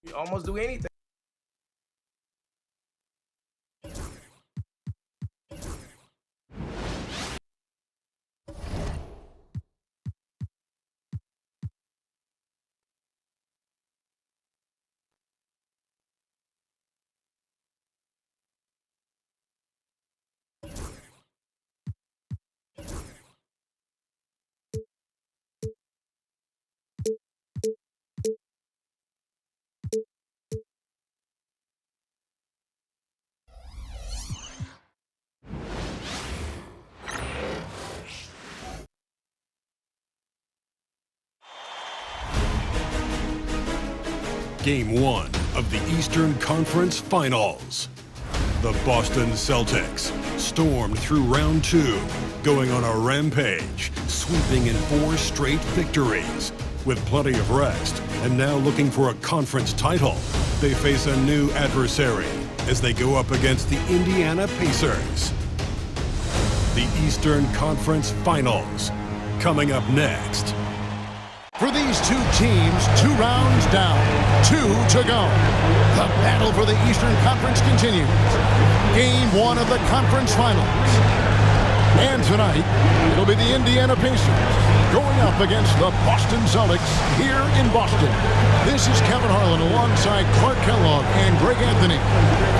You almost do anything. Game 1 of the Eastern Conference Finals. The Boston Celtics stormed through round 2, going on a rampage, sweeping in 4 straight victories. With plenty of rest, and now looking for a conference title, they face a new adversary as they go up against the Indiana Pacers. The Eastern Conference Finals, coming up next. For these two teams, 2 rounds down, 2 to go. The battle for the Eastern Conference continues. Game 1 of the conference finals. And tonight, it'll be the Indiana Pacers going up against the Boston Celtics here in Boston. This is Kevin Harlan alongside Clark Kellogg and Greg Anthony.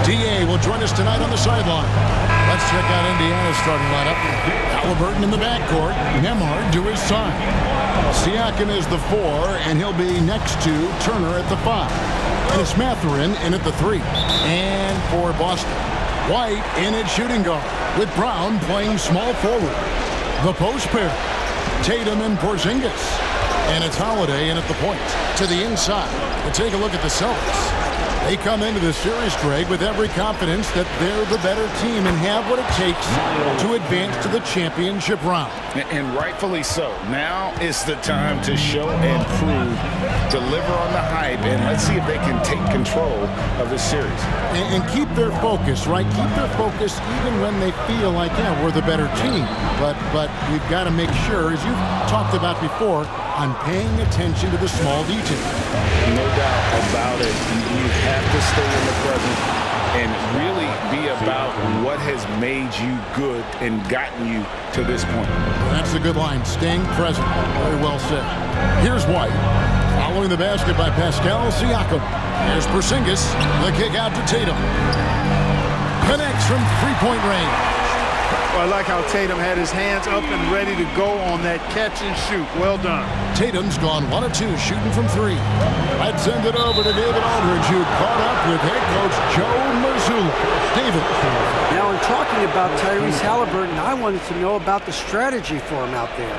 DA will join us tonight on the sideline. Let's check out Indiana's starting lineup. Halliburton in the backcourt, Nembhard to his side. Siakam is the 4, and he'll be next to Turner at the 5. And it's Mathurin in at the 3. And for Boston, White in at shooting guard, with Brown playing small forward. The post pair, Tatum and Porzingis. And it's Holiday in at the point. To the inside, we'll take a look at the Celtics. They come into the series, Greg, with every confidence that they're the better team and have what it takes to advance to the championship round. And rightfully so. Now is the time to show and prove, deliver on the hype, and let's see if they can take control of this series. And keep their focus, right? Keep their focus even when they feel like, yeah, we're the better team. But we've got to make sure, as you've talked about before, on paying attention to the small details. No doubt about it. You have to stay in the present and really be about what has made you good and gotten you to this point. That's a good line. Staying present. Very well said. Here's White. Following the basket by Pascal Siakam. Here's Porzingis. The kick out to Tatum. Connects from three-point range. Well, I like how Tatum had his hands up and ready to go on that catch and shoot. Well done. Tatum's gone 1 of 2, shooting from 3. I'd send it over to David Aldridge, who caught up with head coach Joe Mazzulla. David. Now, in talking about Tyrese Halliburton, I wanted to know about the strategy for him out there.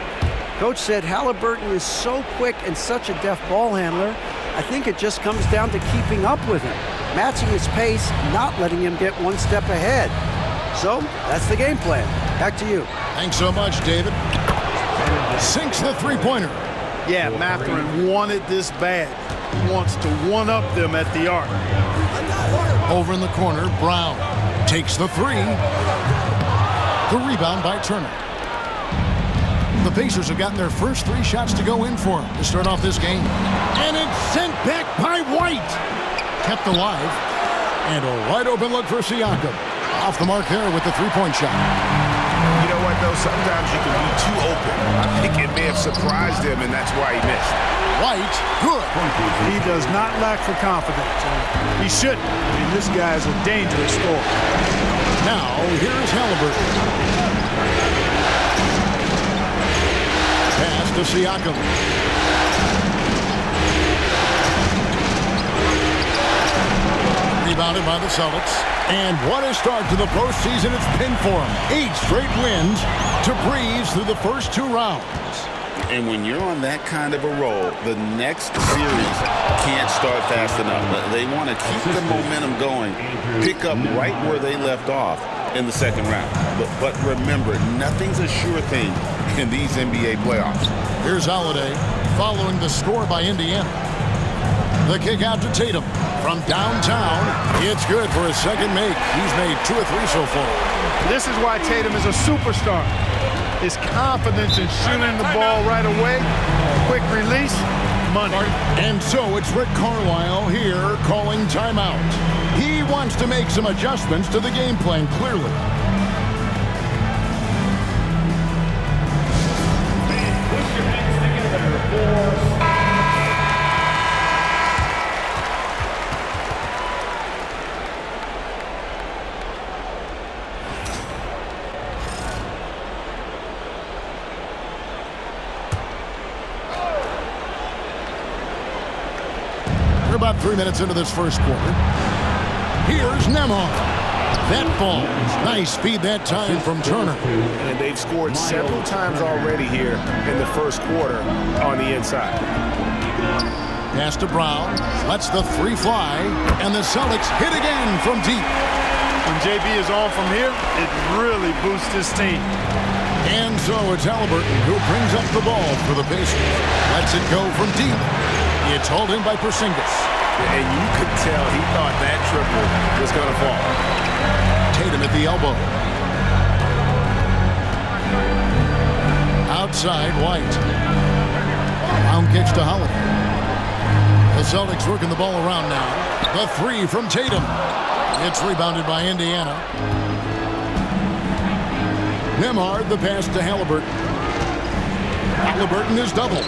Coach said Halliburton is so quick and such a deft ball handler. I think it just comes down to keeping up with him, matching his pace, not letting him get one step ahead. So, that's the game plan. Back to you. Thanks so much, David. Sinks the three-pointer. Yeah, Mathurin wanted this bad. He wants to one-up them at the arc. Over in the corner, Brown takes the 3. The rebound by Turner. The Pacers have gotten their first 3 shots to go in for him to start off this game. And it's sent back by White. Kept alive. And a wide-open look for Siakam. Off the mark there with the three-point shot. You know what, though? Sometimes you can be too open. I think it may have surprised him, and that's why he missed. White, good. He does not lack for confidence. He shouldn't. I mean, this guy is a dangerous scorer. Now, here's Halliburton. Pass to Siakam. Rebounded by the Celtics. And what a start to the postseason it's been for them. 8 straight wins to breeze through the first 2 rounds. And when you're on that kind of a roll, the next series can't start fast enough. They want to keep the momentum going, pick up right where they left off in the second round. But remember, nothing's a sure thing in these NBA playoffs. Here's Holiday following the score by Indiana. The kick out to Tatum from downtown. It's good for a second make. He's made 2 or 3 so far. This is why Tatum is a superstar. His confidence in shooting the ball right away, quick release, money. And so it's Rick Carlisle here calling timeout. He wants to make some adjustments to the game plan, clearly. Put your hands together for... We're about 3 minutes into this first quarter. Here's Nembhard. That falls. Nice feed that time from Turner. And they've scored several times already here in the first quarter on the inside. Pass to Brown. Lets the three fly. And the Celtics hit again from deep. When JB is on from here, it really boosts his team. And so it's Halliburton who brings up the ball for the Pacers. Lets it go from deep. It's hauled in by Porzingis. And you could tell he thought that triple was going to fall. Tatum at the elbow. Outside, White. Brown kicks to Holiday. The Celtics working the ball around now. The three from Tatum. It's rebounded by Indiana. Nembhard, the pass to Halliburton. Halliburton is double.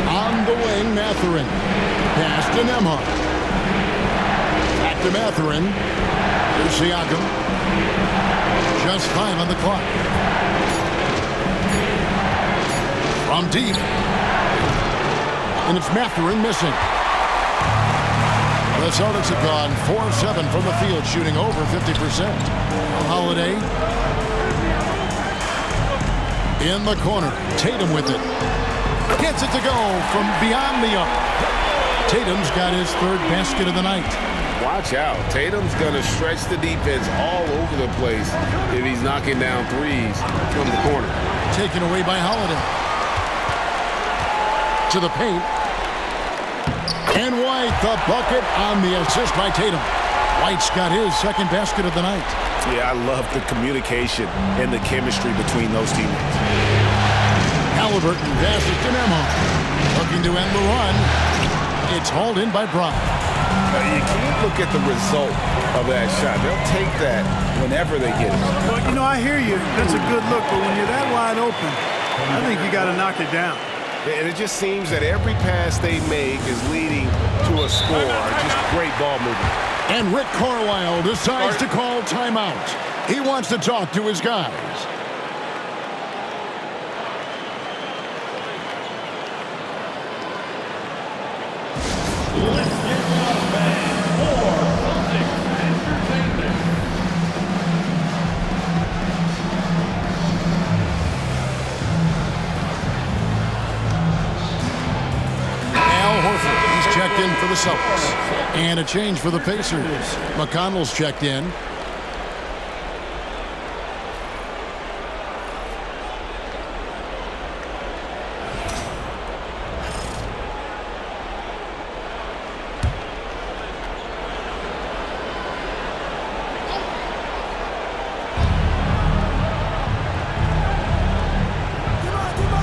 On the wing, Mathurin. Pass to Nembhard. Back to Mathurin. Here's Siakam. Just 5 on the clock. From deep. And it's Mathurin missing. The Celtics have gone 4-7 from the field, shooting over 50%. Holiday. In the corner. Tatum with it. Gets it to go from beyond the arc. Tatum's got his third basket of the night. Watch out. Tatum's going to stretch the defense all over the place if he's knocking down threes from the corner. Taken away by Holiday. To the paint. And White, the bucket on the assist by Tatum. White's got his second basket of the night. Yeah, I love the communication and the chemistry between those teammates. Halliburton passes to Nembhard. Looking to end the run. It's hauled in by Brown. You can't look at the result of that shot. They'll take that whenever they get it. Well, you know, I hear you. That's a good look, but when you're that wide open, I think you got to knock it down. And it just seems that every pass they make is leading to a score. Just great ball movement. And Rick Carlisle decides to call timeout. He wants to talk to his guys. Let's get some fans for Celtics Entertainment. Al Horford, he's checked in for the Celtics. And a change for the Pacers. McConnell's checked in.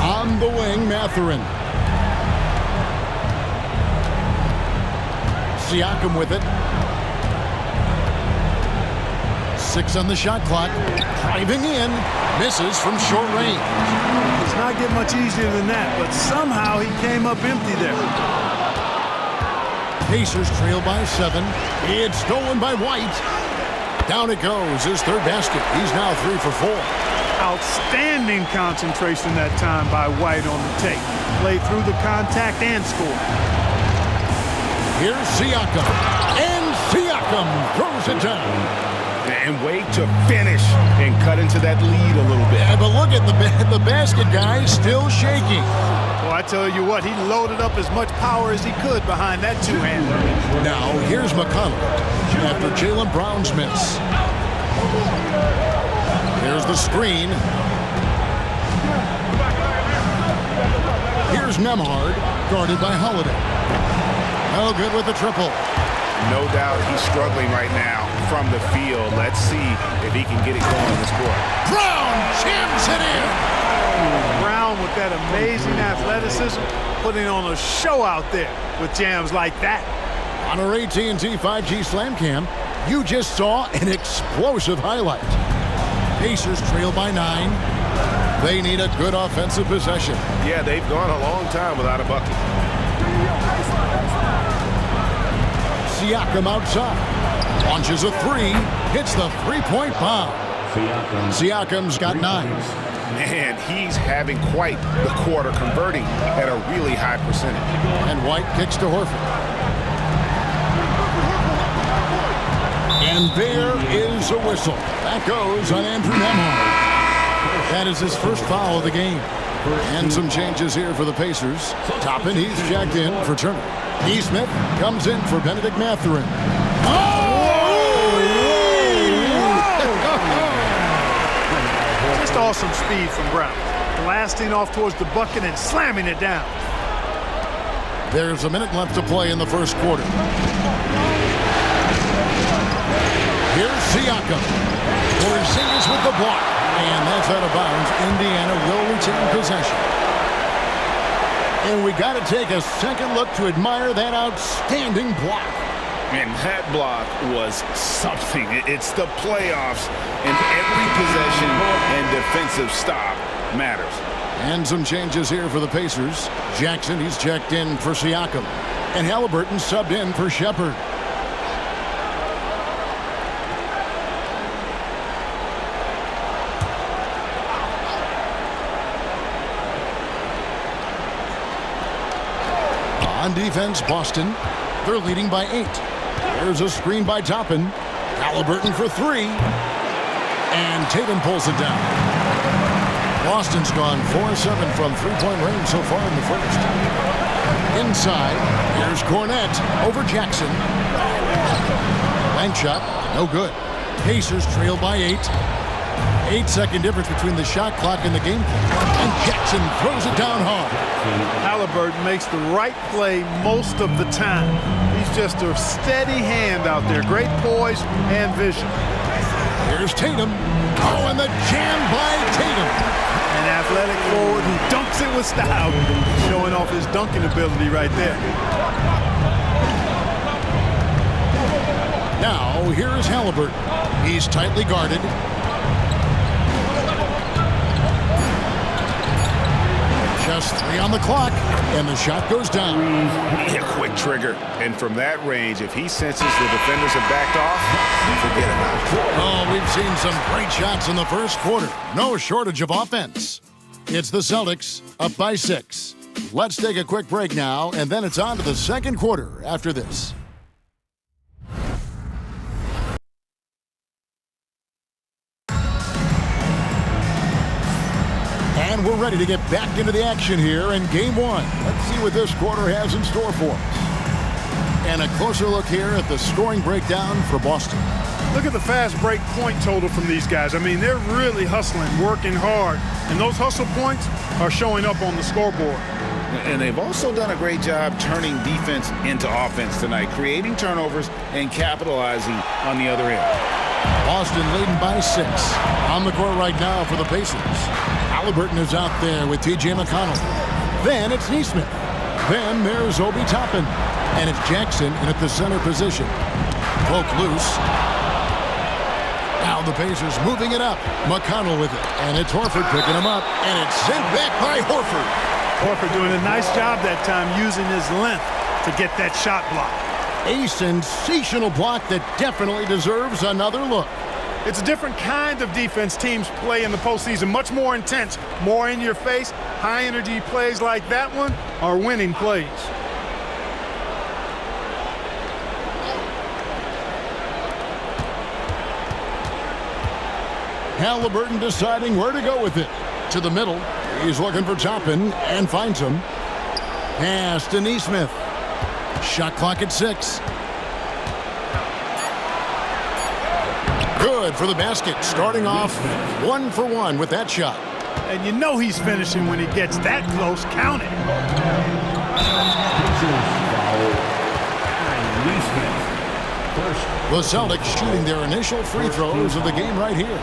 On the wing, Mathurin. Siakam with it. 6 on the shot clock. Driving in. Misses from short range. It's not get much easier than that, but somehow he came up empty there. Pacers trail by 7. It's stolen by White. Down it goes. His third basket. He's now 3 for 4. Outstanding concentration that time by White on the take. Played through the contact and scored. Here's Siakam. And Siakam throws it down. And wait to finish and cut into that lead a little bit. Yeah, but look at the basket guy still shaking. Well, I tell you what, he loaded up as much power as he could behind that two-hander. Now, here's McConnell after Jaylen Brown's miss. Here's the screen. Here's Nembhard, guarded by Holiday. Oh, good with the triple. No doubt he's struggling right now from the field. Let's see if he can get it going this quarter. Brown jams it in. Brown with that amazing athleticism, putting on a show out there with jams like that. On our AT&T 5G Slam Cam, you just saw an explosive highlight. Pacers trail by 9. They need a good offensive possession. Yeah, they've gone a long time without a bucket. Siakam outside. Launches a 3. Hits the three-point bomb. Siakam's got 9. Man, he's having quite the quarter, converting at a really high percentage. And White kicks to Horford. And there is a whistle. That goes on Andrew Nembhard. That is his first foul of the game. And some changes here for the Pacers. Toppin, he's checked in for Turner. Neesmith comes in for Benedict Mathurin. Just awesome speed from Brown. Blasting off towards the bucket and slamming it down. There's a minute left to play in the first quarter. Here's Siakam. Porzingis with the block. And that's out of bounds. Indiana will retain possession. And we got to take a second look to admire that outstanding block. And that block was something. It's the playoffs, and every possession and defensive stop matters. And some changes here for the Pacers. Jackson, he's checked in for Siakam. And Halliburton subbed in for Shepherd. On defense, Boston. They're leading by 8. There's a screen by Toppin. Halliburton for 3. And Tatum pulls it down. Boston's gone 4-7 from three-point range so far in the first. Inside, here's Cornette over Jackson. Bank shot, no good. Pacers trail by 8. 8-second difference between the shot clock and the game clock. And Jackson throws it down hard. Halliburton makes the right play most of the time. He's just a steady hand out there. Great poise and vision. Here's Tatum. Oh, and the jam by Tatum. An athletic forward who dunks it with style. Showing off his dunking ability right there. Now, here is Halliburton. He's tightly guarded. Just 3 on the clock, and the shot goes down. A quick trigger. And from that range, if he senses the defenders have backed off, forget about it. Oh, we've seen some great shots in the first quarter. No shortage of offense. It's the Celtics up by 6. Let's take a quick break now, and then it's on to the second quarter after this. And we're ready to get back into the action here in Game 1. Let's see what this quarter has in store for us. And a closer look here at the scoring breakdown for Boston. Look at the fast break point total from these guys. I mean, they're really hustling, working hard. And those hustle points are showing up on the scoreboard. And they've also done a great job turning defense into offense tonight, creating turnovers and capitalizing on the other end. Boston leading by 6. On the court right now for the Pacers. Halliburton is out there with T.J. McConnell. Then it's Neesmith. Then there's Obi Toppin. And it's Jackson in at the center position. Poke loose. Now the Pacers moving it up. McConnell with it. And it's Horford picking him up. And it's sent back by Horford. Horford doing a nice job that time using his length to get that shot block. A sensational block that definitely deserves another look. It's a different kind of defense teams play in the postseason. Much more intense, more in your face. High energy plays like that one are winning plays. Halliburton deciding where to go with it. To the middle. He's looking for Toppin and finds him. Pass to Neesmith. Shot clock at 6. Good for the basket. Starting off 1 for 1 with that shot. And you know he's finishing when he gets that close. Count it. The Celtics shooting their initial free throws of the game right here.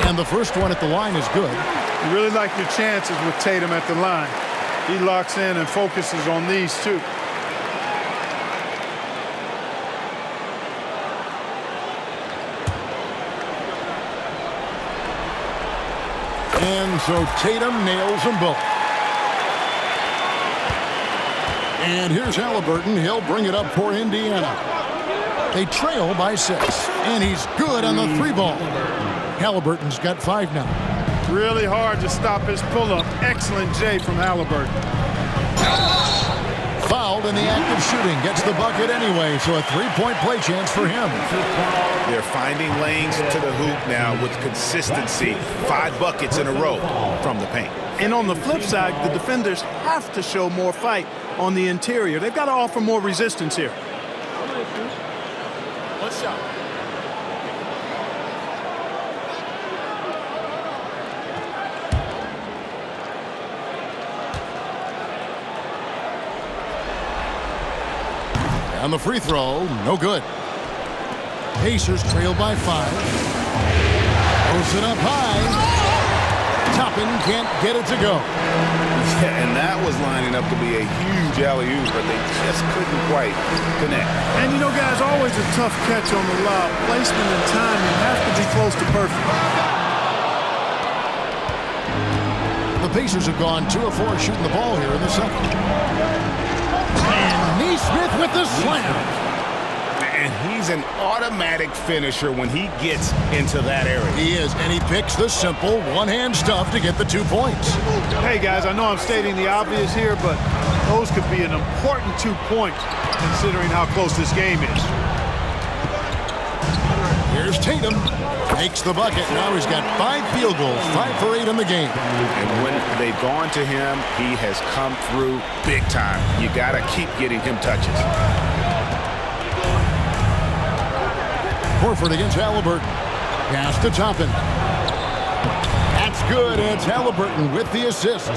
And the first one at the line is good. You really like your chances with Tatum at the line. He locks in and focuses on these two. And so Tatum nails them both. And here's Halliburton. He'll bring it up for Indiana. They trail by 6. And he's good on the 3-ball. Halliburton's got 5 now. Really hard to stop his pull-up. Excellent J from Halliburton. Fouled in the act of shooting. Gets the bucket anyway, so a 3-point play chance for him. They're finding lanes to the hoop now with consistency. 5 buckets in a row from the paint. And on the flip side, the defenders have to show more fight on the interior. They've got to offer more resistance here. What's up? On the free throw, no good. Pacers trail by 5. Throws it up high. Toppin can't get it to go. Yeah, and that was lining up to be a huge alley-oop, but they just couldn't quite connect. And you know, guys, always a tough catch on the lob. Placement and timing have to be close to perfect. The Pacers have gone 2 of 4 shooting the ball here in the second. And Neesmith with the slam. And he's an automatic finisher when he gets into that area. He is, and he picks the simple one-hand stuff to get the 2 points. Hey, guys, I know I'm stating the obvious here, but those could be an important 2 points considering how close this game is. Here's Tatum. Makes the bucket. Now he's got 5 field goals, 5 for 8 in the game. And when they've gone to him, he has come through big time. You got to keep getting him touches. Horford against Halliburton. Pass to Toppin. That's good. It's Halliburton with the assist.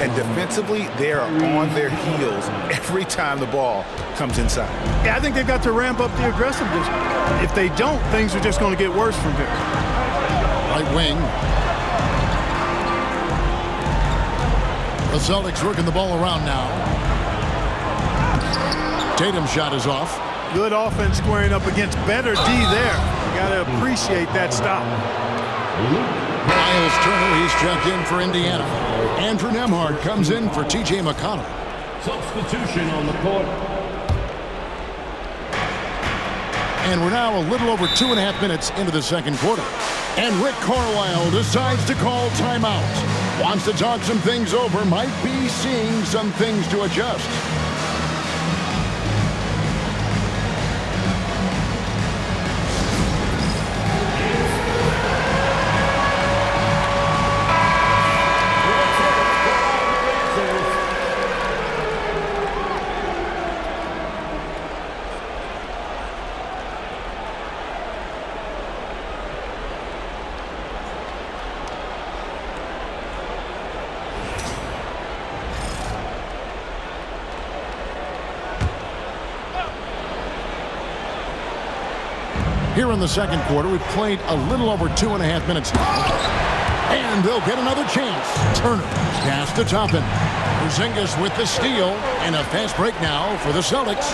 And defensively, they're on their heels every time the ball comes inside. Yeah, I think they've got to ramp up the aggressiveness. If they don't, things are just going to get worse from here. Right wing. The Celtics working the ball around now. Tatum's shot is off. Good offense squaring up against better D there. You got to appreciate that stop. Miles Turner, he's checked in for Indiana. Andrew Nembhard comes in for T.J. McConnell. Substitution on the court. And we're now a little over 2.5 minutes into the second quarter. And Rick Carlisle decides to call timeout. Wants to talk some things over, might be seeing some things to adjust. Here in the second quarter, we've played a little over 2.5 minutes now. And they'll get another chance. Turner, pass to Toppin. Porzingis with the steal, and a fast break now for the Celtics.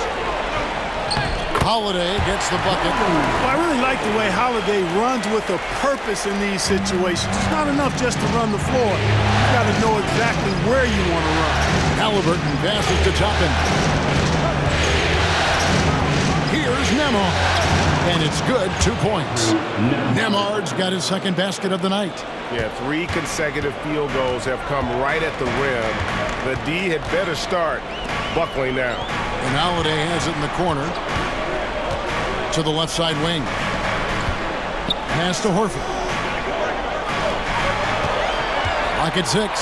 Holiday gets the bucket. Well, I really like the way Holiday runs with a purpose in these situations. It's not enough just to run the floor. You've got to know exactly where you want to run. Halliburton passes to Toppin. Here's Nembhard. And it's good, 2 points. Nembhard's got his second basket of the night. Yeah, 3 consecutive field goals have come right at the rim. The D had better start buckling down. And Holiday has it in the corner to the left side wing. Pass to Horford. Lock at 6.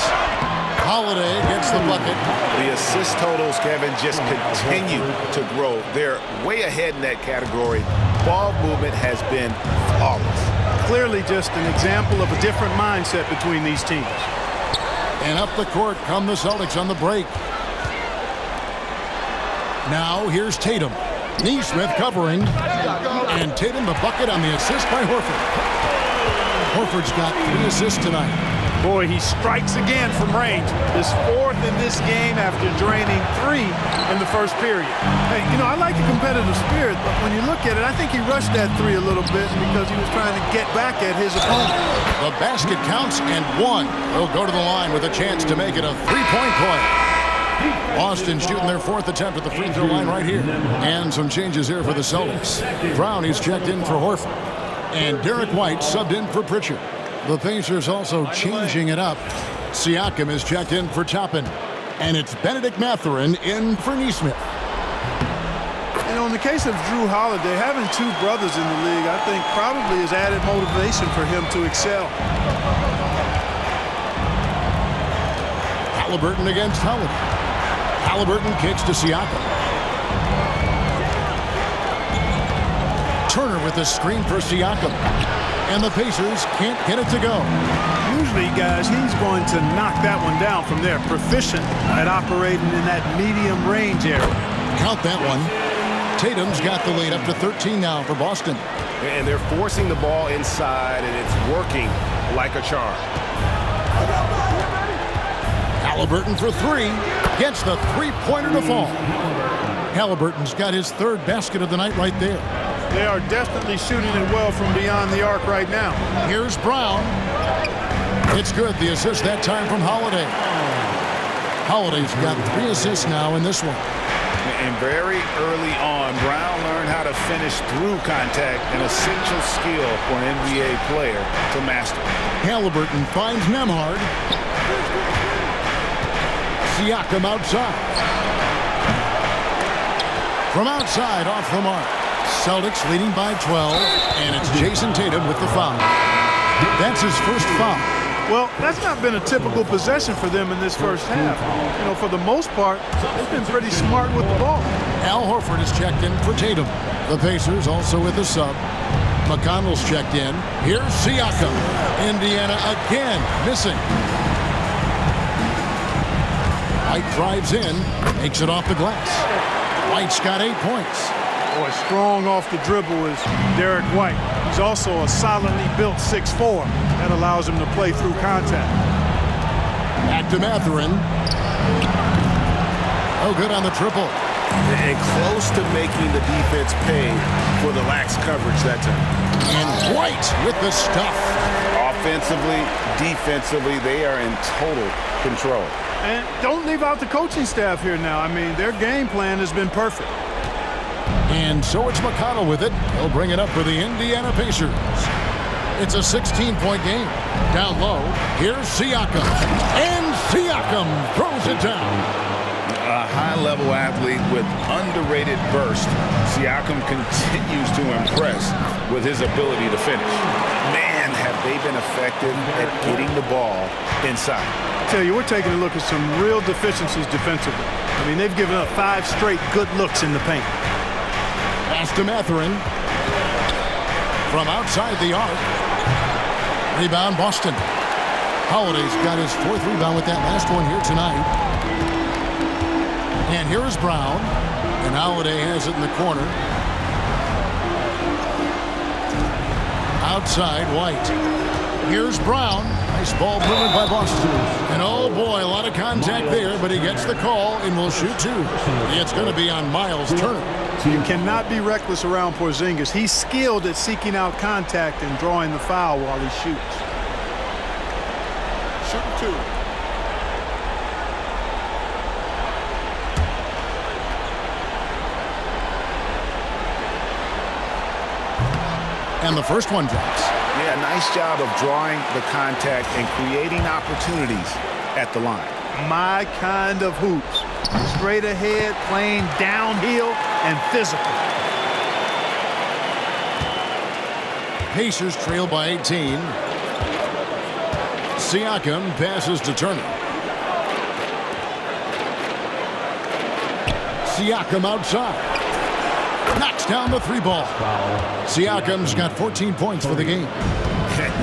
Holiday gets the bucket. The assist totals, Kevin, just continue to grow. They're way ahead in that category. Ball movement has been flawless. Clearly just an example of a different mindset between these teams. And up the court come the Celtics on the break. Now here's Tatum. Neesmith covering. And Tatum the bucket on the assist by Horford. Horford's got 3 assists tonight. Boy, he strikes again from range. His 4th in this game after draining 3 in the first period. Hey, you know, I like the competitive spirit, but when you look at it, I think he rushed that 3 a little bit because he was trying to get back at his opponent. The basket counts and 1. He'll go to the line with a chance to make it a 3-point play. Boston shooting their 4th attempt at the free throw line right here. And some changes here for the Celtics. Brown, he's checked in for Horford. And Derek White subbed in for Pritchard. The Pacers also changing it up. Siakam is checked in for Toppin. And it's Benedict Mathurin in for Nesmith. You know, in the case of Drew Holiday, having 2 brothers in the league, I think probably is added motivation for him to excel. Halliburton against Holiday. Halliburton kicks to Siakam. Turner with the screen for Siakam. And the Pacers can't get it to go. Usually, guys, he's going to knock that one down from there. Proficient at operating in that medium range area. Count that one. Tatum's got the lead up to 13 now for Boston. And they're forcing the ball inside, and it's working like a charm. Halliburton for 3. Gets the 3-pointer to fall. Halliburton's got his 3rd basket of the night right there. They are definitely shooting it well from beyond the arc right now. Here's Brown. It's good. The assist that time from Holiday. Holiday's got 3 assists now in this one. And very early on, Brown learned how to finish through contact, an essential skill for an NBA player to master. Halliburton finds Nembhard. Siakam outside. From outside, off the mark. Celtics leading by 12, and it's Jason Tatum with the foul. That's his first foul. Well, that's not been a typical possession for them in this first half. You know, for the most part, they've been pretty smart with the ball. Al Horford is checked in for Tatum. The Pacers also with the sub. McConnell's checked in. Here's Siakam. Indiana again missing. White drives in, makes it off the glass. White's got 8 points. Boy, strong off the dribble is Derek White. He's also a solidly built 6'4". That allows him to play through contact. Back to Mathurin. Oh, good on the triple. And close to making the defense pay for the lax coverage that time. And White with the stuff. Offensively, defensively, they are in total control. And don't leave out the coaching staff here now. I mean, their game plan has been perfect. And so it's McConnell with it. He'll bring it up for the Indiana Pacers. It's a 16-point game. Down low, here's Siakam. And Siakam throws it down. A high-level athlete with underrated burst. Siakam continues to impress with his ability to finish. Man, have they been effective at getting the ball inside. I tell you, we're taking a look at some real deficiencies defensively. I mean, they've given up 5 straight good looks in the paint. Pass to Mathurin. From outside the arc. Rebound, Boston. Holiday's got his 4th rebound with that last one here tonight. And here is Brown. And Holiday has it in the corner. Outside, White. Here's Brown. Nice ball movement by Boston. And oh boy, a lot of contact there, but he gets the call and will shoot 2. It's going to be on Miles Turner. You cannot be reckless around Porzingis. He's skilled at seeking out contact and drawing the foul while he shoots. Shoot 2. And the first one drops. Yeah, nice job of drawing the contact and creating opportunities at the line. My kind of hoops. Straight ahead, playing downhill, and physical. Pacers trail by 18. Siakam passes to Turner. Siakam outside. Knocks down the 3 ball. Siakam's got 14 points for the game.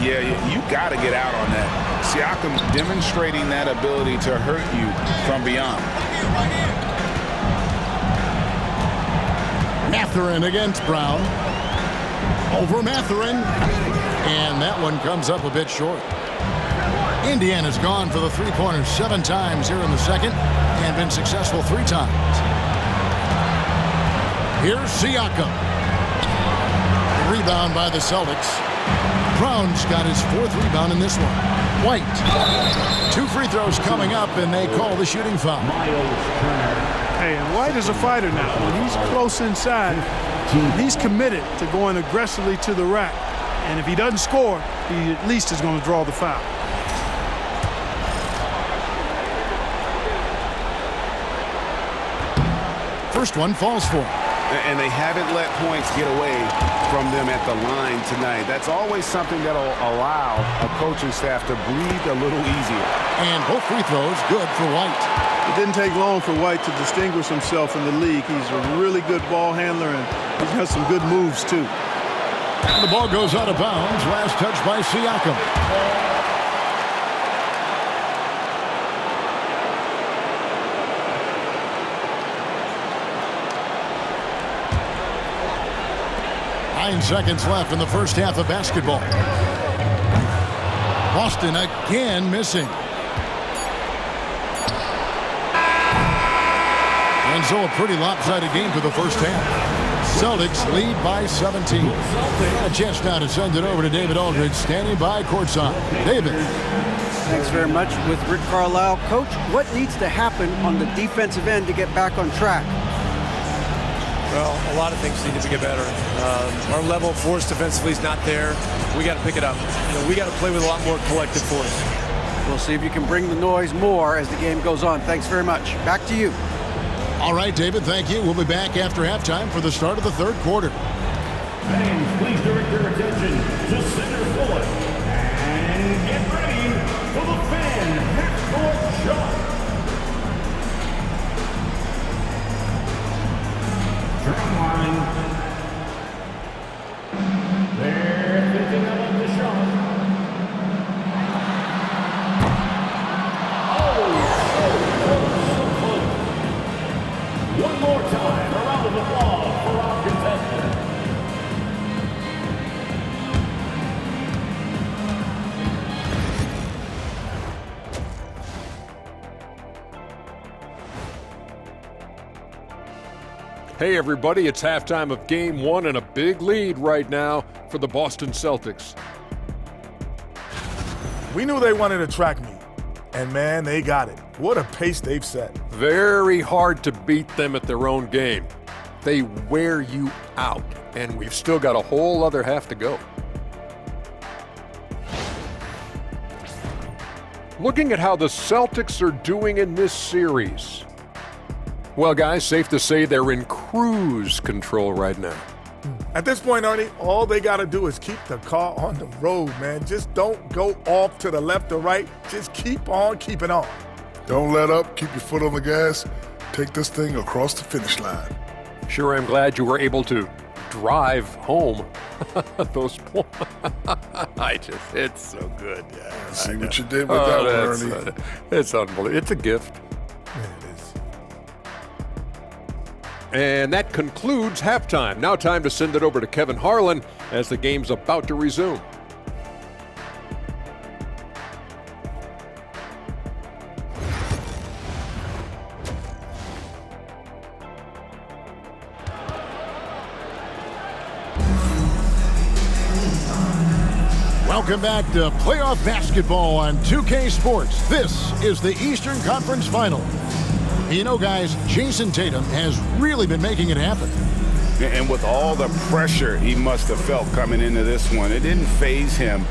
Yeah, you got to get out on that. Siakam demonstrating that ability to hurt you from beyond. Mathurin against Brown. Over Mathurin. And that one comes up a bit short. Indiana's gone for the three-pointers 7 times here in the second and been successful 3 times. Here's Siakam. Rebound by the Celtics. Brown's got his 4th rebound in this one. White. 2 free throws coming up, and they call the shooting foul. Hey, and White is a fighter now. When he's close inside, he's committed to going aggressively to the rack. And if he doesn't score, he at least is going to draw the foul. First one falls for him. And they haven't let points get away from them at the line tonight. That's always something that will allow a coaching staff to breathe a little easier. And both free throws good for White. It didn't take long for White to distinguish himself in the league. He's a really good ball handler, and he's got some good moves, too. And the ball goes out of bounds. Last touch by Siakam. Nine seconds left in the first half of basketball. Boston again missing. And so a pretty lopsided game for the first half. Celtics lead by 17. A chance now to send it over to David Aldridge, standing by courtside. David. Thanks very much. With Rick Carlisle. Coach, what needs to happen on the defensive end to get back on track? Well, a lot of things need to get better. Our level of force defensively is not there. We got to pick it up. We got to play with a lot more collective force. We'll see if you can bring the noise more as the game goes on. Thanks very much. Back to you. All right, David, thank you. We'll be back after halftime for the start of the third quarter. Fans, please direct your attention to center court and get ready for the fan half-court shot. Drumline. They're thinking about the shot. One more time, a round of applause for our contestant. Hey everybody, it's halftime of Game 1 and a big lead right now for the Boston Celtics. We knew they wanted to track me, and man, they got it. What a pace they've set. Very hard to beat them at their own game. They wear you out, and we've still got a whole other half to go. Looking at how the Celtics are doing in this series. Well, guys, safe to say they're in cruise control right now. At this point, Ernie, all they got to do is keep the car on the road, man. Just don't go off to the left or right. Just keep on keeping on. Don't let up. Keep your foot on the gas. Take this thing across the finish line. Sure, I'm glad you were able to drive home those points. It's so good. Yeah, see what you did with that one, Ernie. It's unbelievable. It's a gift. Yeah, it is. And that concludes halftime. Now time to send it over to Kevin Harlan as the game's about to resume. Welcome back to playoff basketball on 2K Sports. This is the Eastern Conference Final. You know, guys, Jason Tatum has really been making it happen. And with all the pressure he must have felt coming into this one, it didn't faze him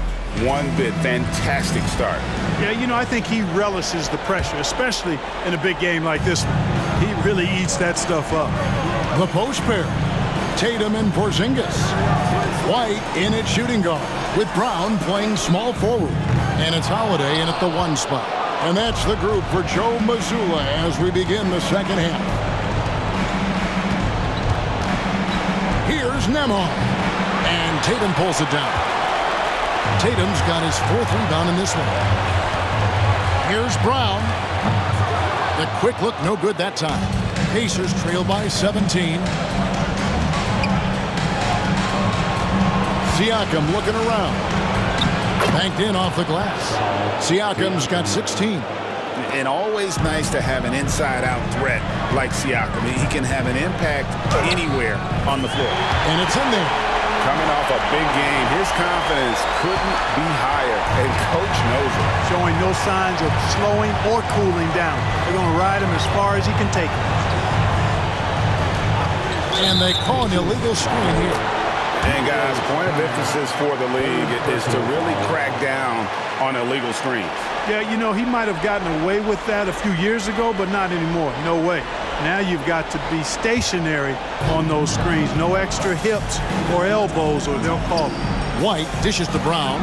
one bit. Fantastic start. Yeah, I think he relishes the pressure, especially in a big game like this one. He really eats that stuff up. The post pair, Tatum and Porzingis. White in at shooting guard, with Brown playing small forward. And it's Holiday in at the 1 spot. And that's the group for Joe Mazzulla as we begin the second half. Here's Nemhard. And Tatum pulls it down. Tatum's got his 4th rebound in this one. Here's Brown. The quick look, no good that time. Pacers trail by 17. Siakam looking around. Banked in off the glass. Siakam's got 16. And always nice to have an inside-out threat like Siakam. He can have an impact anywhere on the floor. And it's in there. Coming off a big game, his confidence couldn't be higher, and Coach knows it. Showing no signs of slowing or cooling down. They're going to ride him as far as he can take him. And they call an illegal screen here. And guys, point of emphasis for the league is to really crack down on illegal screens. Yeah, you know, he might have gotten away with that a few years ago, but not anymore. No way. Now you've got to be stationary on those screens. No extra hips or elbows, or they'll call it. White dishes to Brown.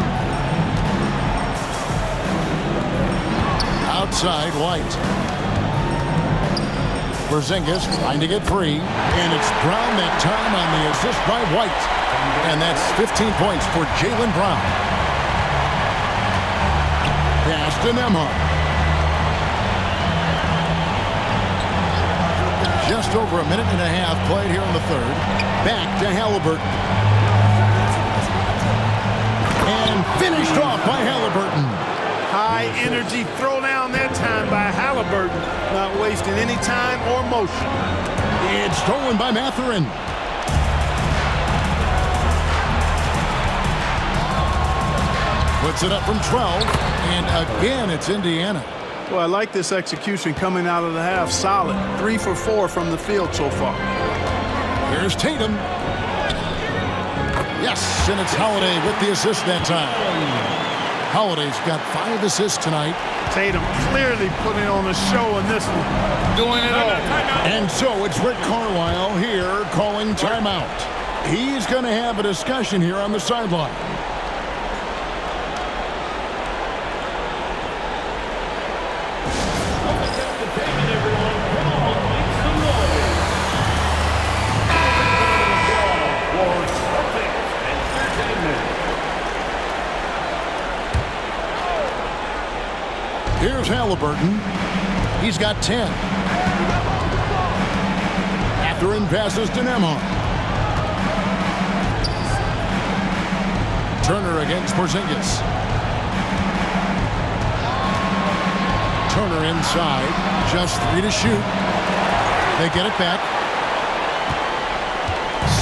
Outside, White. Porzingis trying to get free. And it's Brown that time on the assist by White. And that's 15 points for Jaylen Brown. Pass to Nembhard. Just over a minute and a half played here in the third. Back to Halliburton. And finished off by Halliburton. High energy throw down that time by Halliburton. Not wasting any time or motion. It's stolen by Mathurin. Puts it up from 12. And again, it's Indiana. Well, I like this execution coming out of the half. Solid. 3 for 4 from the field so far. Here's Tatum. Yes, and it's Holiday with the assist that time. Holiday's got 5 assists tonight. Tatum clearly putting on a show in this one. Doing it all. And so it's Rick Carlisle here calling timeout. He's going to have a discussion here on the sideline. Here's Halliburton. He's got 10. Mathurin passes to Nembhard. Turner against Porzingis. Turner inside. Just 3 to shoot. They get it back.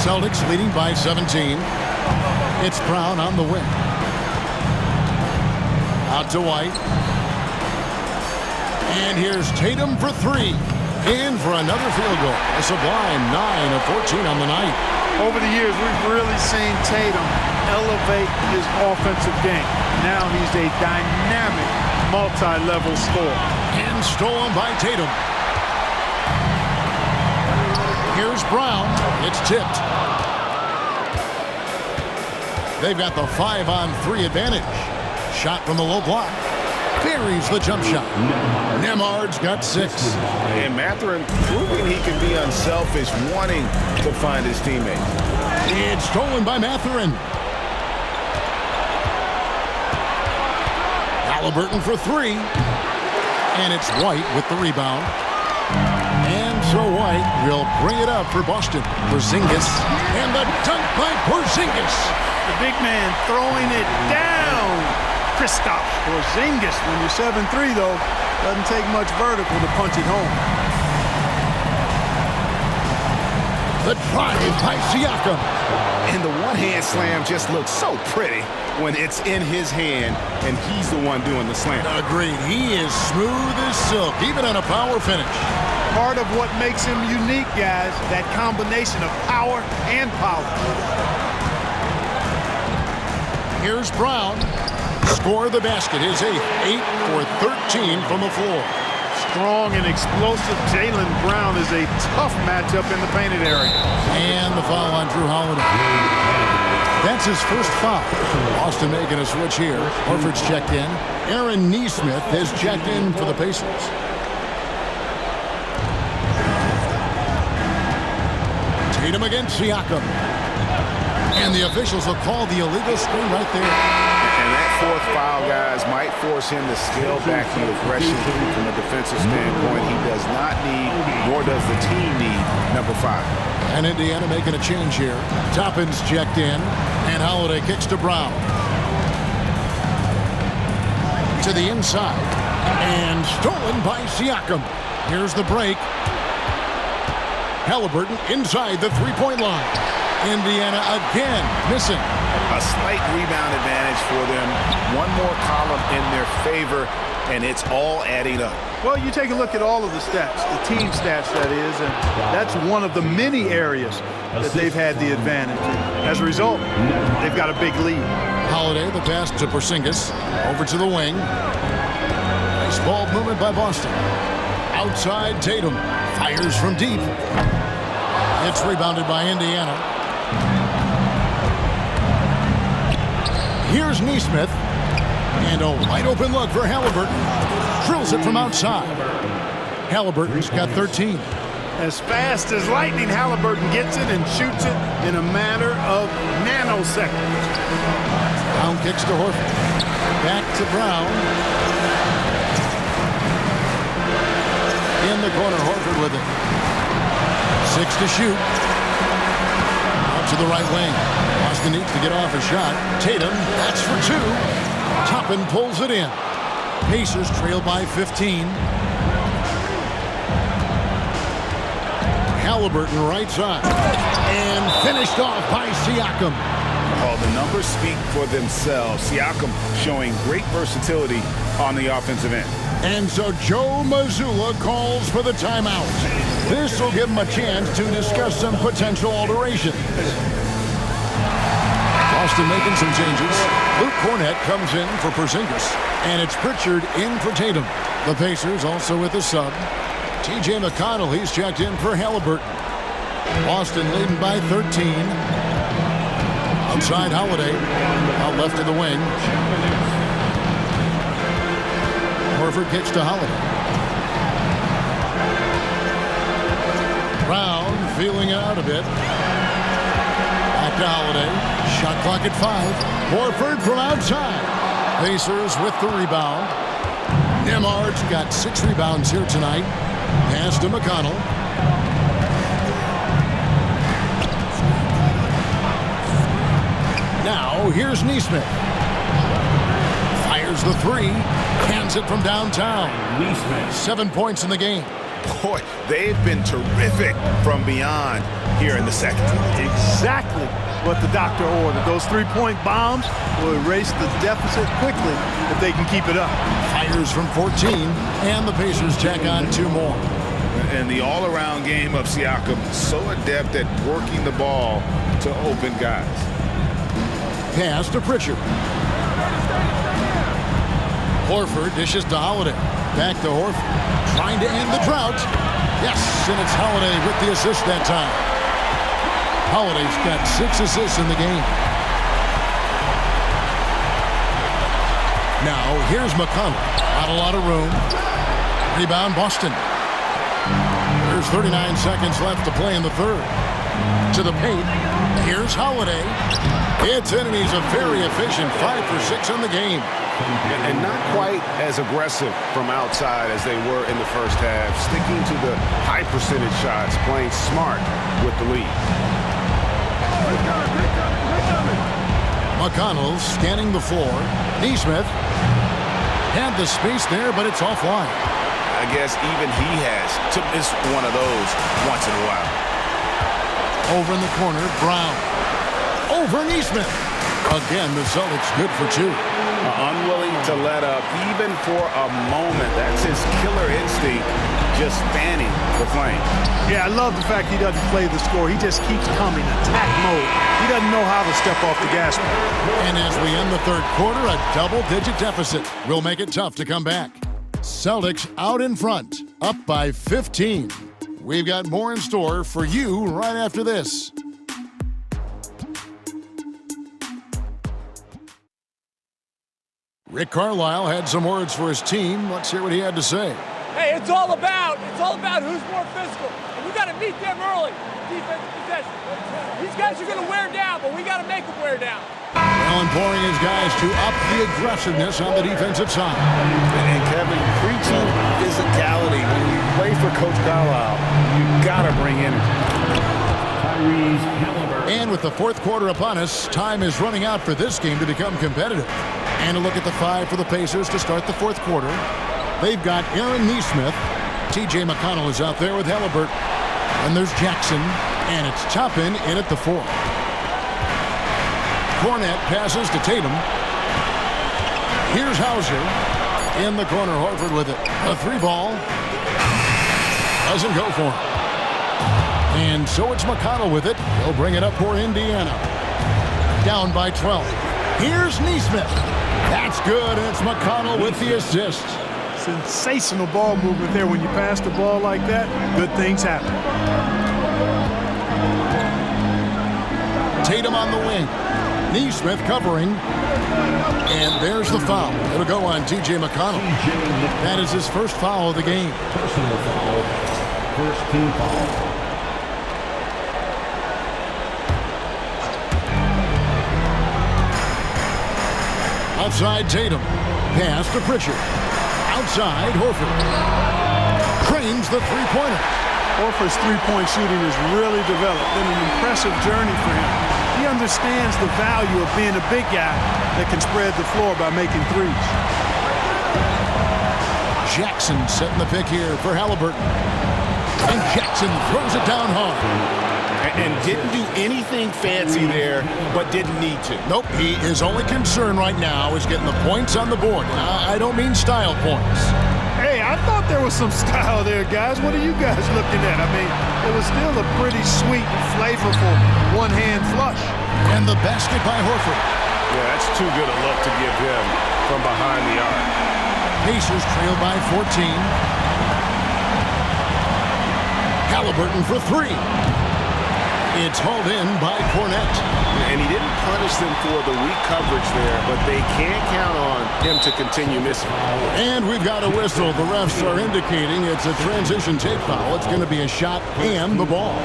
Celtics leading by 17. It's Brown on the wing. Out to White. And here's Tatum for 3. In for another field goal. A sublime 9 of 14 on the night. Over the years, we've really seen Tatum elevate his offensive game. Now he's a dynamic, multi-level scorer. And stolen by Tatum. Here's Brown. It's tipped. They've got the 5-on-3 advantage. Shot from the low block. Buries the jump shot. Nembhard's got 6. And Mathurin proving he can be unselfish, wanting to find his teammates. It's stolen by Mathurin. Halliburton for 3. And it's White with the rebound. And so White will bring it up for Boston. Porzingis. And the dunk by Porzingis. The big man throwing it down. Kristaps Porzingis. When you're 7'3", though, doesn't take much vertical to punch it home. The drive by Siakam. And the one-hand slam just looks so pretty when it's in his hand and he's the one doing the slam. Agreed. He is smooth as silk, even on a power finish. Part of what makes him unique, guys, that combination of power and power. Here's Brown. Score the basket, his 8th. 8 for 13 from the floor. Strong and explosive Jaylen Brown is a tough matchup in the painted area. And the foul on Drew Holiday. That's his first foul. Boston making a switch here. Horford's checked in. Aaron Nesmith has checked in for the Pacers. Tatum against Siakam. And the officials will call the illegal screen right there. And that 4th foul, guys, might force him to scale back the aggression from a defensive standpoint. He does not need, nor does the team need, number 5. And Indiana making a change here. Toppin's checked in. And Holiday kicks to Brown. to the inside. And stolen by Siakam. Here's the break. Halliburton inside the three-point line. Indiana again missing. A slight rebound advantage for them. One more column in their favor, and it's all adding up. Well, you take a look at all of the stats, the team stats, that is, and that's one of the many areas that they've had the advantage. As a result, they've got a big lead. Holiday, the pass to Porzingis. Over to the wing. Nice ball movement by Boston. Outside, Tatum. Fires from deep. It's rebounded by Indiana. Here's Nesmith. And a wide open look for Halliburton. Drills it from outside. Halliburton's got 13. As fast as lightning, Halliburton gets it and shoots it in a matter of nanoseconds. Brown kicks to Horford. Back to Brown. In the corner, Horford with it. 6 to shoot. Out to the right wing. Boston needs to get off a shot. Tatum, that's for 2. Toppin pulls it in. Pacers trail by 15. Halliburton right side. And finished off by Siakam. Oh, the numbers speak for themselves. Siakam showing great versatility on the offensive end. And so Joe Mazzulla calls for the timeout. This will give him a chance to discuss some potential alterations. Boston making some changes. Luke Cornett comes in for Porzingis. And it's Pritchard in for Tatum. The Pacers also with a sub. T.J. McConnell, he's checked in for Halliburton. Boston leading by 13. Outside Holiday. Out left of the wing. Horford kicks to Holiday. Brown feeling it out a bit. Back to Holiday. Shot clock at 5. Horford from outside. Pacers with the rebound. Nemard's got 6 rebounds here tonight. Pass to McConnell. Now here's Nesmith. Fires the 3. Cans it from downtown. Nesmith. 7 points in the game. Boy, they've been terrific from beyond here in the second. Exactly what the doctor ordered. Those 3-point bombs will erase the deficit quickly if they can keep it up. Fires from 14, and the Pacers tack on 2 more. And the all-around game of Siakam, so adept at working the ball to open guys. Pass to Pritchard. Horford dishes to Holiday. Back to Horford. Trying to end the drought. Yes, and it's Holiday with the assist that time. Holiday's got 6 assists in the game. Now, here's McConnell. Not a lot of room. Rebound, Boston. There's 39 seconds left to play in the third. To the paint. Here's Holiday. It's in, and he's a very efficient 5 for 6 in the game. And not quite as aggressive from outside as they were in the first half. Sticking to the high percentage shots, playing smart with the lead. McConnell scanning the floor. Nesmith had the space there, but it's offline. I guess even he has to miss one of those once in a while. Over in the corner, Brown. Over Nesmith. Again, the Celtics good for 2. Unwilling to let up even for a moment. That's his killer instinct, just fanning the flame. Yeah, I love the fact he doesn't play the score. He just keeps coming, attack mode. He doesn't know how to step off the gas pedal. And as we end the third quarter, a double-digit deficit will make it tough to come back. Celtics out in front, up by 15. We've got more in store for you right after this. Rick Carlisle had some words for his team. Let's hear what he had to say. Hey, it's all about who's more physical. And we got to meet them early. Defensive possession. These guys are going to wear down, but we got to make them wear down. Allen pouring his guys to up the aggressiveness on the defensive side. And Kevin, preaching physicality. When you play for Coach Carlisle, you got to bring energy. And with the fourth quarter upon us, time is running out for this game to become competitive. And a look at the 5 for the Pacers to start the fourth quarter. They've got Aaron Nesmith. T.J. McConnell is out there with Halliburton. And there's Jackson. And it's Toppin in at the 4. Cornette passes to Tatum. Here's Hauser. In the corner, Horford with it. A 3-ball. Doesn't go for him. And so it's McConnell with it. He'll bring it up for Indiana. Down by 12. Here's Nesmith. That's good. And it's McConnell with the assist. Sensational ball movement there. When you pass the ball like that, good things happen. Tatum on the wing. Nesmith covering. And there's the foul. It'll go on T.J. McConnell. That is his first foul of the game. Personal foul. First team foul. Outside Tatum. Pass to Pritchard. Outside Horford. Cranes the three-pointer. Horford's three-point shooting has really developed. Been an impressive journey for him. He understands the value of being a big guy that can spread the floor by making threes. Jackson setting the pick here for Halliburton. And Jackson throws it down hard. And didn't do anything fancy there, but didn't need to. Nope, his only concern right now is getting the points on the board. I don't mean style points. Hey, I thought there was some style there, guys. What are you guys looking at? I mean, it was still a pretty sweet, flavorful one-hand flush. And the basket by Horford. Yeah, that's too good a look to give him from behind the arc. Pacers trail by 14. Halliburton for 3. It's hauled in by Cornette. And he didn't punish them for the weak coverage there, but they can't count on him to continue missing. And we've got a whistle. The refs are indicating it's a transition take foul. It's going to be a shot and the ball.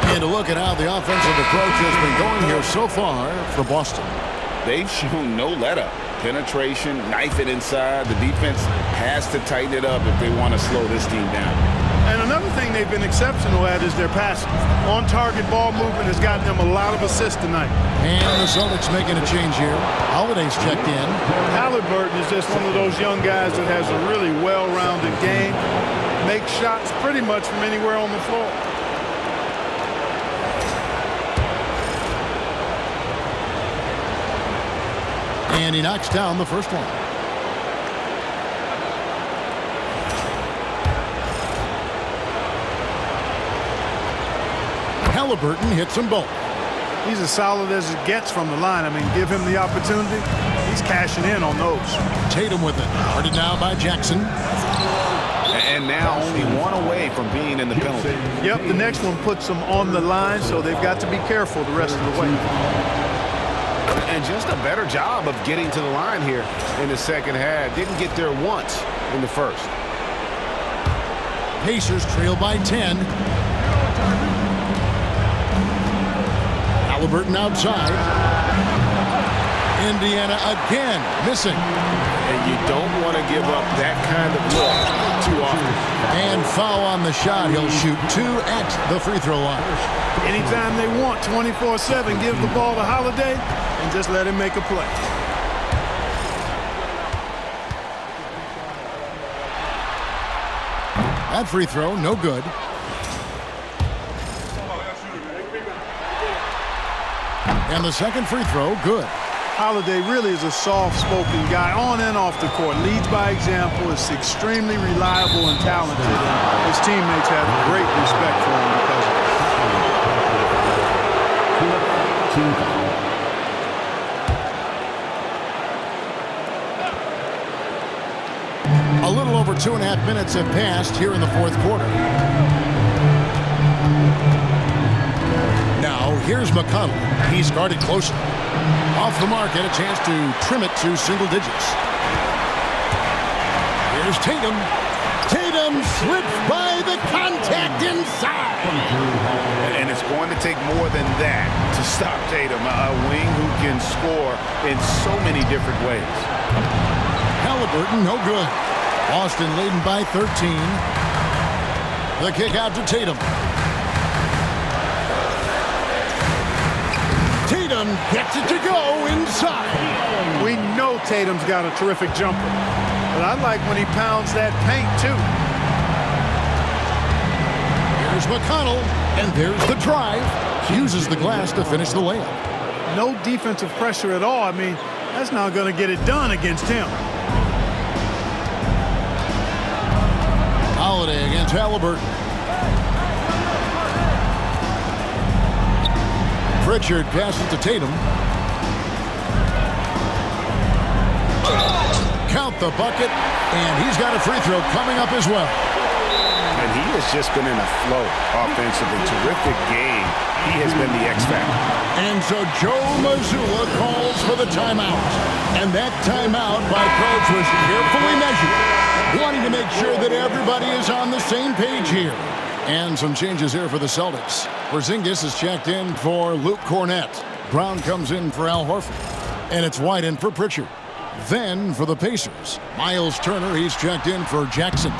And a look at how the offensive approach has been going here so far for Boston. They've shown no let-up. Penetration, knife it inside. The defense has to tighten it up if they want to slow this team down. And another thing they've been exceptional at is their passing. On-target ball movement has gotten them a lot of assists tonight. And the Celtics making a change here. Holiday's checked in. Halliburton is just one of those young guys that has a really well-rounded game. Makes shots pretty much from anywhere on the floor. And he knocks down the first one. Halliburton hits them both. He's as solid as it gets from the line. I mean, give him the opportunity. He's cashing in on those. Tatum with it. Guarded now by Jackson. And now only one away from being in the penalty. Yep, the next one puts them on the line, so they've got to be careful the rest of the way. And just a better job of getting to the line here in the second half. Didn't get there once in the first. Pacers trail by 10. Halliburton outside. Indiana again missing. And you don't want to give up that kind of look too often. And foul on the shot. He'll shoot 2 at the free throw line. Anytime they want, 24/7, give the ball to Holiday and just let him make a play. That free throw, no good. And the second free throw, good. Holiday really is a soft-spoken guy on and off the court. Leads by example, is extremely reliable and talented. And his teammates have great respect for him because of it. A little over 2.5 minutes have passed here in the fourth quarter. Now, here's McConnell. He's guarded closely. Off the mark and a chance to trim it to single digits. Here's Tatum. Tatum slips by the contact inside. And it's going to take more than that to stop Tatum, a wing who can score in so many different ways. Halliburton, no good. Boston leading by 13. The kick out to Tatum. Tatum gets it to go inside. We know Tatum's got a terrific jumper. But I like when he pounds that paint, too. Here's McConnell, and there's the drive. Uses the glass to finish the layup. No defensive pressure at all. I mean, that's not going to get it done against him. Holiday against Halliburton. Pritchard passes to Tatum. Count the bucket, and he's got a free throw coming up as well. And he has just been in a flow offensively. Terrific game. He has been the X factor. And so Joe Mazzulla calls for the timeout. And that timeout by coach was carefully measured, wanting to make sure that everybody is on the same page here. And some changes here for the Celtics. Porzingis is checked in for Luke Cornett. Brown comes in for Al Horford. And it's White in for Pritchard. Then for the Pacers, Miles Turner, he's checked in for Jackson.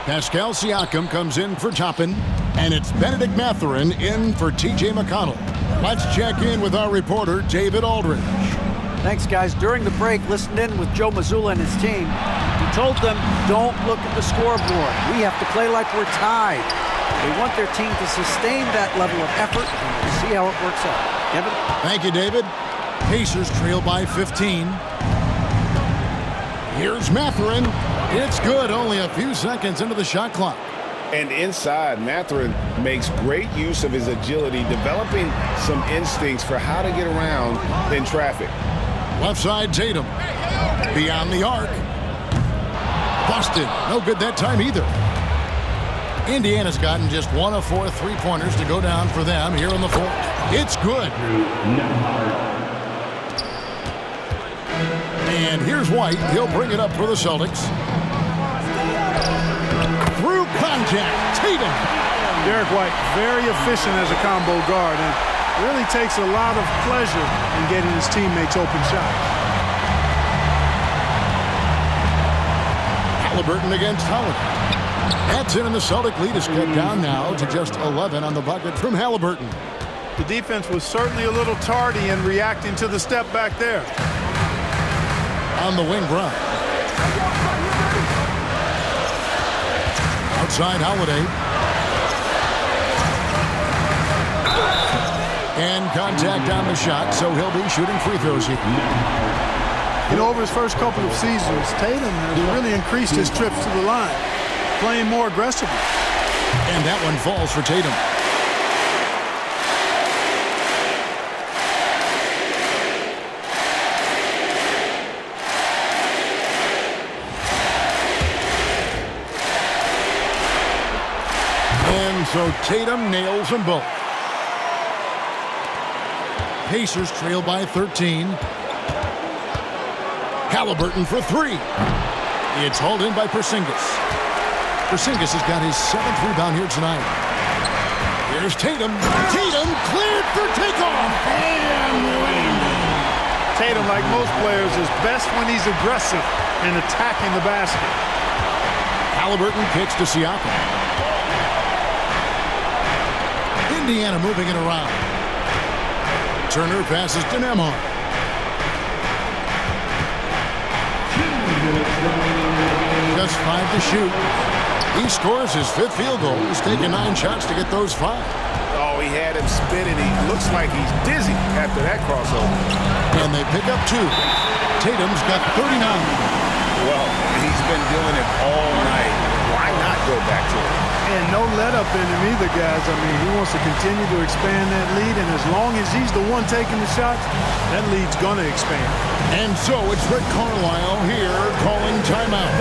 Pascal Siakam comes in for Toppin. And it's Benedict Mathurin in for T.J. McConnell. Let's check in with our reporter, David Aldridge. Thanks, guys. During the break, listened in with Joe Mazzulla and his team. He told them, don't look at the scoreboard. We have to play like we're tied. They want their team to sustain that level of effort, and we'll see how it works out. Kevin? Thank you, David. Pacers trail by 15. Here's Mathurin. It's good, only a few seconds into the shot clock. And inside, Mathurin makes great use of his agility, developing some instincts for how to get around in traffic. Left side, Tatum. Beyond the arc. Busted. No good that time either. Indiana's gotten just 1 of 4 three-pointers to go down for them here in the fourth. It's good. And here's White. He'll bring it up for the Celtics. Through contact, Tatum. Derek White, very efficient as a combo guard, and really takes a lot of pleasure in getting his teammates open shots. Halliburton against Holiday. That's in, and the Celtic lead is cut down now to just 11 on the bucket from Halliburton. The defense was certainly a little tardy in reacting to the step back there. On the wing, Brown. Outside, Holiday. And contact on the shot, so he'll be shooting free throws here. You know, over his first couple of seasons, Tatum has really increased his trips to the line, playing more aggressively. And that one falls for Tatum. And so Tatum nails them both. Pacers trail by 13. Halliburton for 3. It's hauled in by Porzingis. Porzingis has got his 7th rebound here tonight. Here's Tatum. Tatum cleared for takeoff. And landing. Tatum, like most players, is best when he's aggressive and attacking the basket. Halliburton kicks to Siakam. Indiana moving it around. Turner passes to Nembhard. Just 5 to shoot. He scores his 5th field goal. He's taken 9 shots to get those 5. Oh, he had him spinning. He looks like he's dizzy after that crossover. And they pick up 2. Tatum's got 39. Well, he's been doing it all night. Why not go back to it? And no let up in him either, guys. I mean, he wants to continue to expand that lead, and as long as he's the one taking the shots, that lead's going to expand. And so it's Rick Carlisle here calling timeout.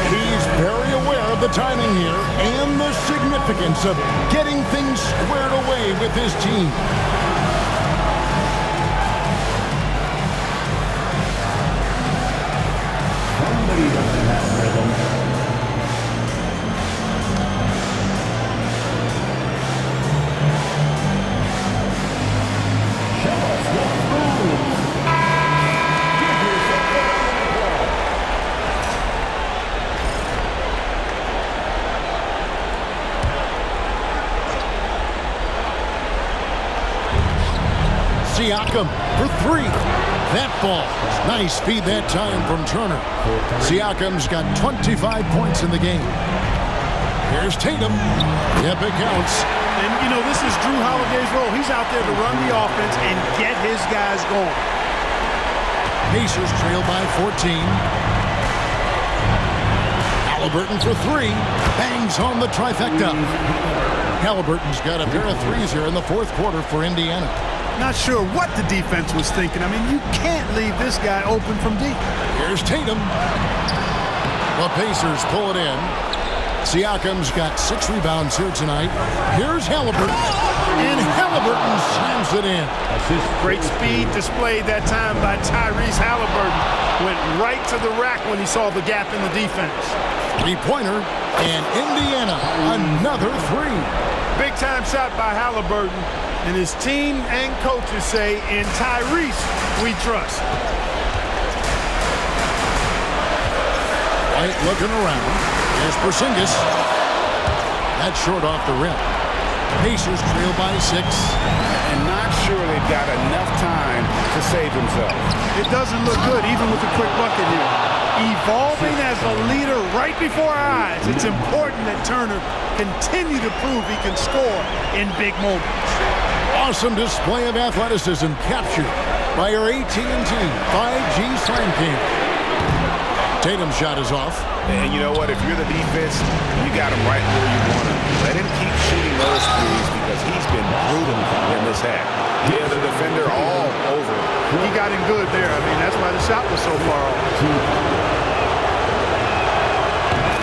He's very aware of the timing here and the significance of getting things squared away with his team. Somebody doesn't have rhythm. Siakam for 3. That ball. Nice speed that time from Turner. Siakam's got 25 points in the game. Here's Tatum. Yep, it counts. And, you know, this is Drew Holiday's role. He's out there to run the offense and get his guys going. Pacers trail by 14. Halliburton for three. Bangs home the trifecta. Halliburton's got a pair of threes here in the fourth quarter for Indiana. Not sure what the defense was thinking. I mean, you can't leave this guy open from deep. Here's Tatum. The Pacers pull it in. Siakam's got 6 rebounds here tonight. Here's Halliburton. And Halliburton slams it in. Great speed displayed that time by Tyrese Halliburton. Went right to the rack when he saw the gap in the defense. Three-pointer, and Indiana, another three. Big-time shot by Halliburton. And his team and coaches say, in Tyrese, we trust. White looking around. There's Porzingis. That's short off the rim. Pacers trail by 6. And not sure they've got enough time to save themselves. It doesn't look good, even with a quick bucket here. Evolving as a leader right before our eyes. It's important that Turner continue to prove he can score in big moments. Awesome display of athleticism captured by our AT&T 5G Slam King. Tatum's shot is off. And you know what? If you're the defense, you got him right where you want him. Let him keep shooting those threes because he's been brutal in this half. Yeah, the defender all over. He got him good there. I mean, that's why the shot was so far off.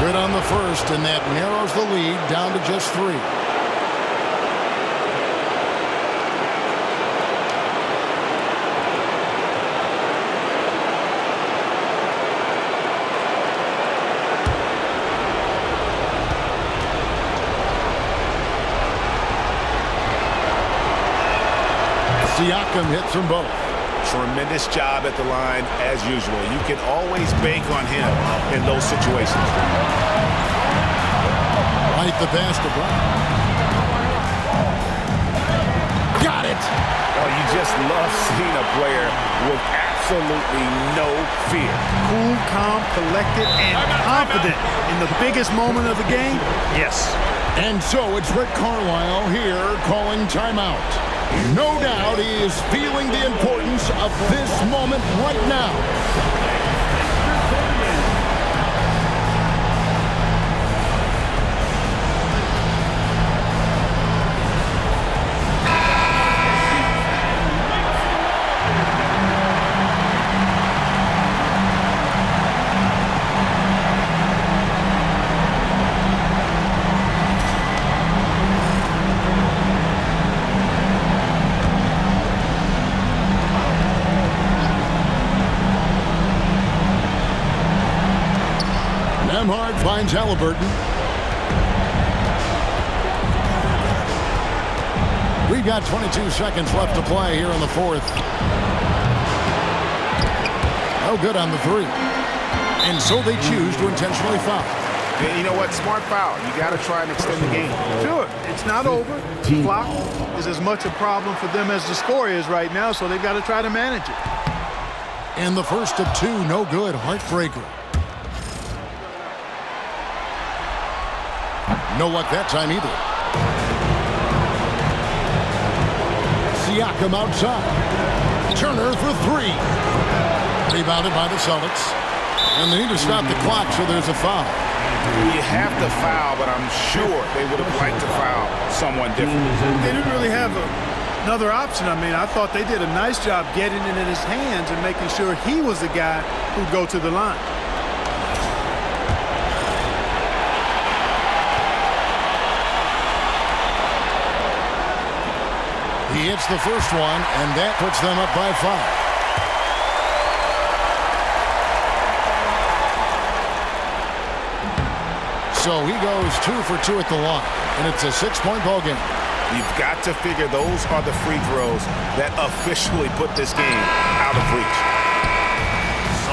Good on the first, and that narrows the lead down to just 3. Siakam hits them both. Tremendous job at the line as usual. You can always bank on him in those situations. Right the pass to Brown. Got it. Oh, you just love seeing a player with absolutely no fear. Cool, calm, collected, and confident in the biggest moment of the game. Yes. And so it's Rick Carlisle here calling timeout. No doubt he is feeling the importance of this moment right now. Finds Halliburton. We've got 22 seconds left to play here in the fourth. No good on the 3. And so they choose to intentionally foul. Yeah, you know what? Smart foul. You got to try and extend the game. Sure. It's not over. The clock is as much a problem for them as the score is right now, so they've got to try to manage it. And the first of 2, no good. Heartbreaker. No luck that time either. Siakam outside. Turner for 3. Rebounded by the Celtics. And they need to stop the clock, so there's a foul. You have to foul, but I'm sure they would have liked to foul someone different. They didn't really have another option. I mean, I thought they did a nice job getting it in his hands and making sure he was the guy who'd go to the line. He hits the first one, and that puts them up by 5. So he goes 2 for 2 at the line, and it's a 6-point ball game. You've got to figure those are the free throws that officially put this game out of reach.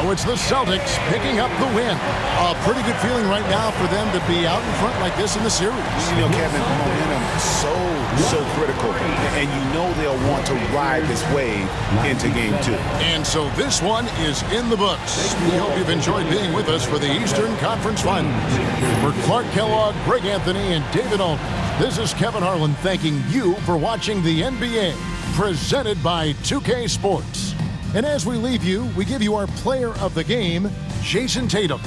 So it's the Celtics picking up the win. A pretty good feeling right now for them to be out in front like this in the series. You know, Kevin, momentum so critical. And you know they'll want to ride this wave into game 2. And so this one is in the books. We hope you've enjoyed being with us for the Eastern Conference Finals. For Clark Kellogg, Greg Anthony, and David Alton, this is Kevin Harlan thanking you for watching the NBA, presented by 2K Sports. And as we leave you, we give you our player of the game, Jason Tatum.